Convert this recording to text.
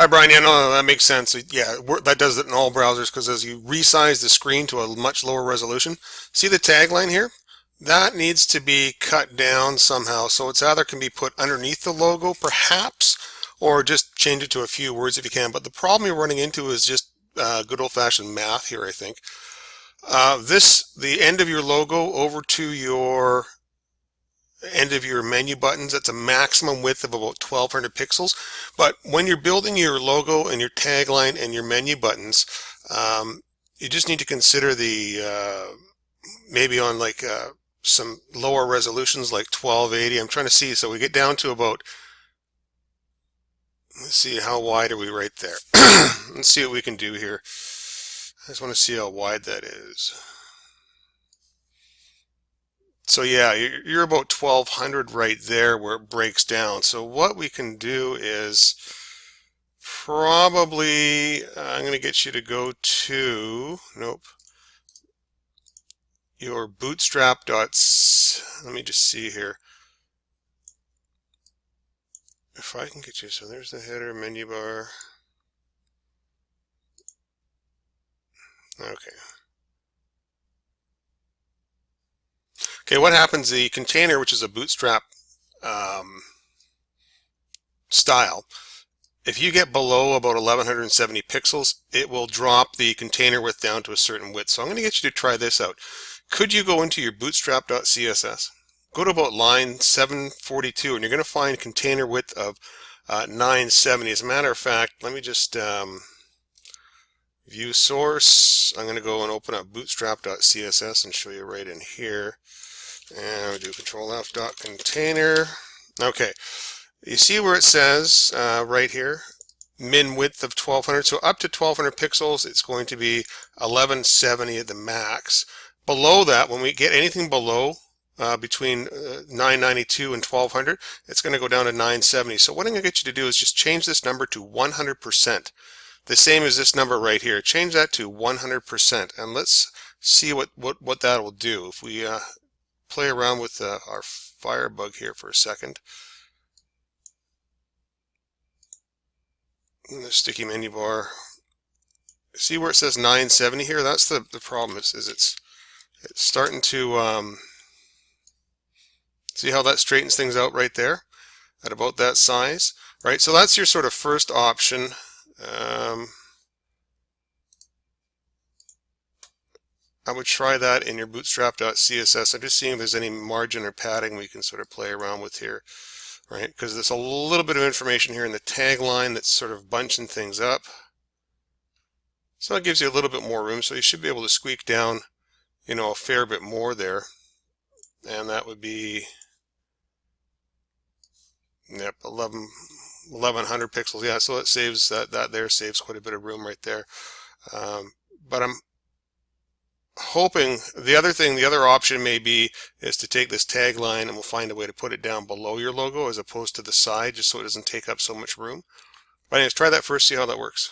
Hi, Brian. Yeah, no, that makes sense. Yeah, that does it in all browsers because as you resize the screen to a much lower resolution, see the tagline here? That needs to be cut down somehow. So it's either can be put underneath the logo, perhaps, or just change it to a few words if you can. But the problem you're running into is just good old-fashioned math here, I think. The end of your logo over to your end of your menu buttons. That's a maximum width of about 1200 pixels. But when you're building your logo and your tagline and your menu buttons, you just need to consider the maybe on like some lower resolutions like 1280. I'm trying to see, so we get down to about, let's see, how wide are we right there? Let's see what we can do here. I just want to see how wide that is. So yeah, you're about 1200 right there where it breaks down. So what we can do is probably, I'm going to get you to go to, nope, your bootstrap dots. Let me just see here. If I can get you, so there's the header, menu bar. Okay. Okay, what happens, the container, which is a bootstrap style, if you get below about 1170 pixels, it will drop the container width down to a certain width. So I'm going to get you to try this out. Could you go into your bootstrap.css, go to about line 742, and you're going to find container width of 970. As a matter of fact, let me just view source. I'm going to go and open up bootstrap.css and show you right in here. And we do control F dot container. Okay, you see where it says right here, min width of 1200. So up to 1200 pixels, it's going to be 1170 at the max. Below that, when we get anything below between 992 and 1200, it's going to go down to 970. So what I'm going to get you to do is just change this number to 100%. The same as this number right here. Change that to 100%, and let's see what that will do. If we play around with our Firebug here for a second. In the sticky menu bar, see where it says 970 here? That's the problem, is it's starting to see how that straightens things out right there at about that size, right? So that's your sort of first option. I would try that in your bootstrap.css. I'm just seeing if there's any margin or padding we can sort of play around with here, right? Because there's a little bit of information here in the tagline that's sort of bunching things up. So that gives you a little bit more room. So you should be able to squeak down, you know, a fair bit more there. And that would be, yep, 1100 pixels. Yeah, so it saves that there saves quite a bit of room right there. But I'm hoping the other option may be is to take this tagline and we'll find a way to put it down below your logo as opposed to the side, just so it doesn't take up so much room. But anyways, try that first, see how that works.